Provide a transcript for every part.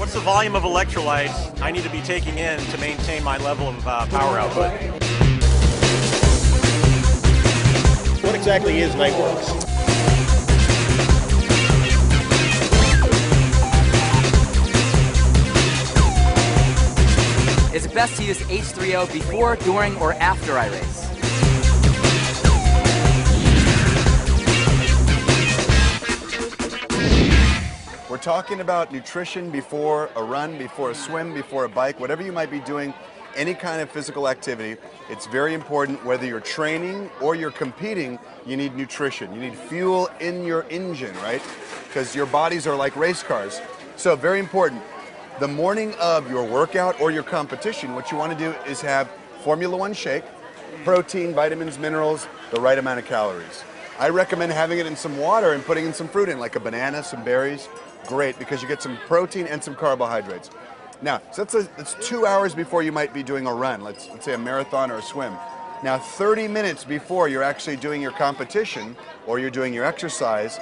What's the volume of electrolytes I need to be taking in to maintain my level of power output? What exactly is Nightworks? Is it best to use H3O before, during, or after I race? We're talking about nutrition before a run, before a swim, before a bike, whatever you might be doing, any kind of physical activity. It's very important whether you're training or you're competing, you need nutrition. You need fuel in your engine, right? Because your bodies are like race cars. So very important. The morning of your workout or your competition, what you want to do is have Formula One shake, protein, vitamins, minerals, the right amount of calories. I recommend having it in some water and putting in some fruit in, like a banana, some berries. Great, because you get some protein and some carbohydrates. Now, so that's 2 hours before you might be doing a run, let's say a marathon or a swim. Now, 30 minutes before you're actually doing your competition or you're doing your exercise,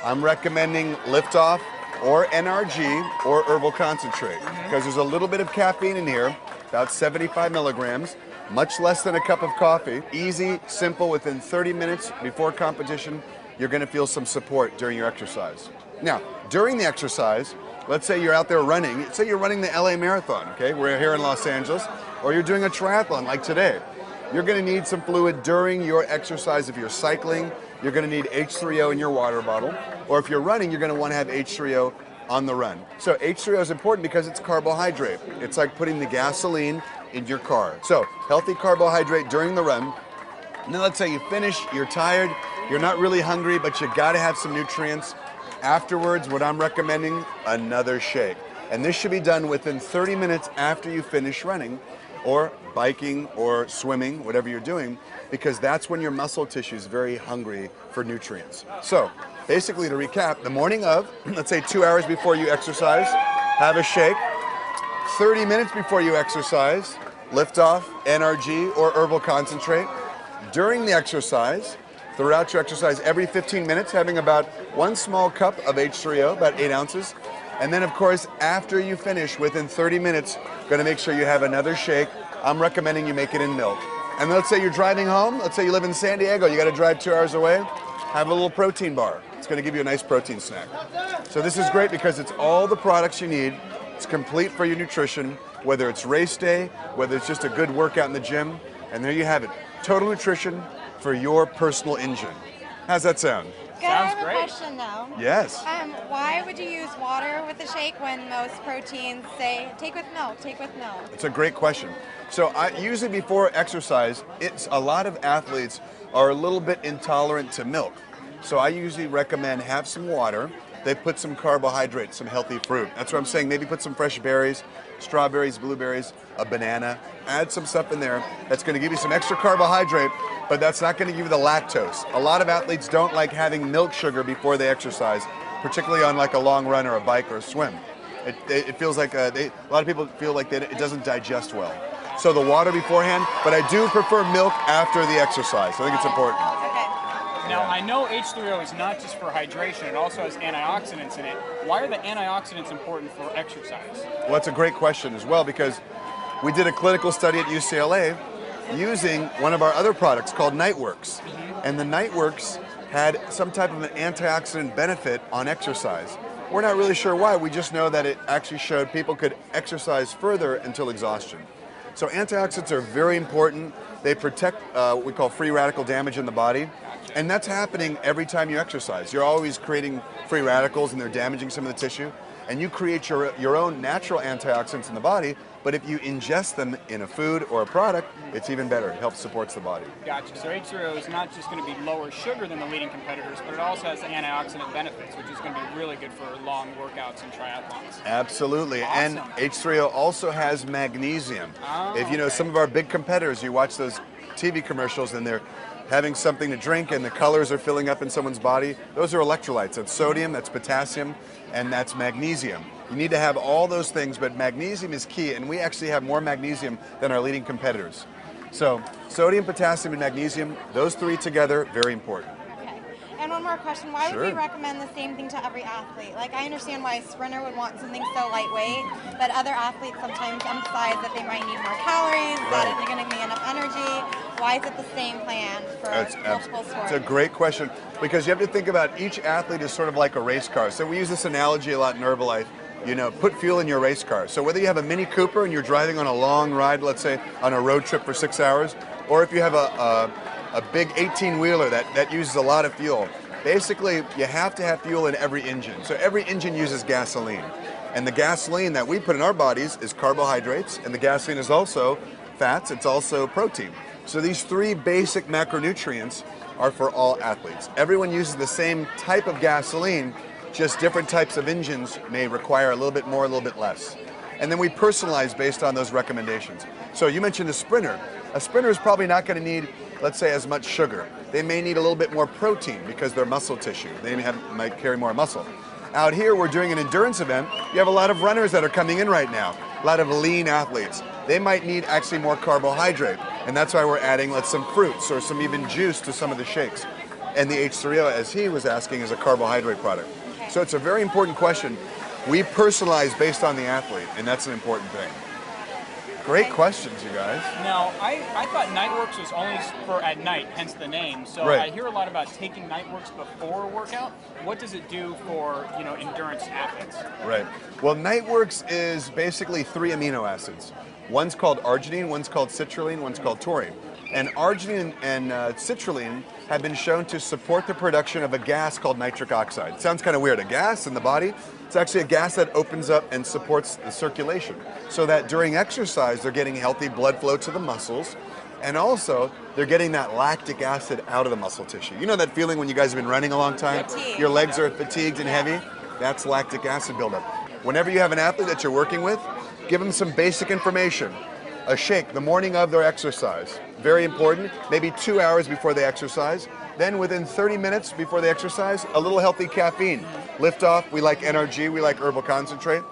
I'm recommending Liftoff or NRG or herbal concentrate, because there's a little bit of caffeine in here, about 75 milligrams, much less than a cup of coffee. Easy, simple, within 30 minutes before competition, you're gonna feel some support during your exercise. Now, during the exercise, let's say you're out there running, say you're running the LA Marathon, okay? We're here in Los Angeles, or you're doing a triathlon like today. You're gonna need some fluid during your exercise. If you're cycling, you're gonna need H3O in your water bottle, or if you're running, you're gonna wanna have H3O on the run. So H3O is important because it's carbohydrate. It's like putting the gasoline in your car. So healthy carbohydrate during the run. And then let's say you finish, you're tired, you're not really hungry, but you gotta have some nutrients. Afterwards, what I'm recommending, another shake. And this should be done within 30 minutes after you finish running or biking or swimming, whatever you're doing, because that's when your muscle tissue is very hungry for nutrients. So basically, to recap, the morning of, let's say 2 hours before you exercise, have a shake. 30 minutes before you exercise, Liftoff, NRG, or herbal concentrate. During the exercise, throughout your exercise, every 15 minutes, having about 1 small cup of H3O, about 8 ounces. And then, of course, after you finish, within 30 minutes, gonna make sure you have another shake. I'm recommending you make it in milk. And let's say you're driving home, let's say you live in San Diego, you gotta drive 2 hours away, have a little protein bar. It's gonna give you a nice protein snack. So this is great because it's all the products you need. It's complete for your nutrition, whether it's race day, whether it's just a good workout in the gym, and there you have it. Total nutrition for your personal engine. How's that sound? Good. I have a question though. Yes. Why would you use water with the shake when most proteins say take with milk, take with milk? It's a great question. So usually before exercise, a lot of athletes are a little bit intolerant to milk. So I usually recommend have some water. They put some carbohydrates, some healthy fruit. That's what I'm saying. Maybe put some fresh berries, strawberries, blueberries, a banana. Add some stuff in there that's going to give you some extra carbohydrate, but that's not going to give you the lactose. A lot of athletes don't like having milk sugar before they exercise, particularly on like a long run or a bike or a swim. It feels like a lot of people feel like it doesn't digest well. So the water beforehand, but I do prefer milk after the exercise. I think it's important. Now, I know H3O is not just for hydration, it also has antioxidants in it. Why are the antioxidants important for exercise? Well, that's a great question as well, because we did a clinical study at UCLA using one of our other products called Nightworks. And the Nightworks had some type of an antioxidant benefit on exercise. We're not really sure why, we just know that it actually showed people could exercise further until exhaustion. So antioxidants are very important. They protect what we call free radical damage in the body. And that's happening every time you exercise. You're always creating free radicals and they're damaging some of the tissue. And you create your own natural antioxidants in the body, but if you ingest them in a food or a product, it's even better. It helps supports the body. Gotcha. So H3O is not just going to be lower sugar than the leading competitors, but it also has antioxidant benefits, which is going to be really good for long workouts and triathlons. Absolutely. Awesome. And H3O also has magnesium. Oh, if you know some of our big competitors, you watch those TV commercials and they're having something to drink and the colors are filling up in someone's body, those are electrolytes. That's sodium, that's potassium, and that's magnesium. You need to have all those things, but magnesium is key, and we actually have more magnesium than our leading competitors. So sodium, potassium, and magnesium, those three together, very important. Okay. And one more question. Why would Sure. we recommend the same thing to every athlete? Like, I understand why a sprinter would want something so lightweight, but other athletes sometimes emphasize that they might need more calories, that Right. isn't going to be enough energy. Why is it the same plan for multiple sports? It's a great question because you have to think about each athlete is sort of like a race car. So we use this analogy a lot in Herbalife. You know, put fuel in your race car. So whether you have a Mini Cooper and you're driving on a long ride, let's say on a road trip for 6 hours, or if you have a big 18-wheeler that uses a lot of fuel, basically you have to have fuel in every engine. So every engine uses gasoline. And the gasoline that we put in our bodies is carbohydrates, and the gasoline is also fats, it's also protein. So these three basic macronutrients are for all athletes. Everyone uses the same type of gasoline, just different types of engines may require a little bit more, a little bit less. And then we personalize based on those recommendations. So you mentioned a sprinter. A sprinter is probably not going to need, let's say, as much sugar. They may need a little bit more protein because they're muscle tissue. They might carry more muscle. Out here, we're doing an endurance event. You have a lot of runners that are coming in right now, a lot of lean athletes. They might need actually more carbohydrate, and that's why we're adding some fruits or some even juice to some of the shakes. And the H3O, as he was asking, is a carbohydrate product. So it's a very important question. We personalize based on the athlete, and that's an important thing. Great questions, you guys. Now, I thought Nightworks was only for at night, hence the name. So Right. I hear a lot about taking Nightworks before a workout. What does it do for, endurance athletes? Right. Well, Nightworks is basically 3 amino acids. One's called arginine, one's called citrulline, one's called taurine. And arginine and citrulline have been shown to support the production of a gas called nitric oxide. It sounds kind of weird, a gas in the body. It's actually a gas that opens up and supports the circulation so that during exercise they're getting healthy blood flow to the muscles, and also they're getting that lactic acid out of the muscle tissue. You know that feeling when you guys have been running a long time? Fatigue. Your legs are fatigued and heavy? That's lactic acid buildup. Whenever you have an athlete that you're working with, give them some basic information. A shake the morning of their exercise, very important, maybe 2 hours before they exercise. Then within 30 minutes before they exercise, a little healthy caffeine. Lift off, we like NRG, we like herbal concentrate.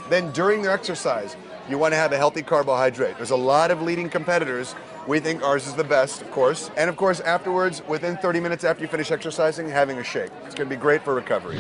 Then during their exercise, you want to have a healthy carbohydrate. There's a lot of leading competitors. We think ours is the best, of course. And of course, afterwards, within 30 minutes after you finish exercising, having a shake. It's going to be great for recovery.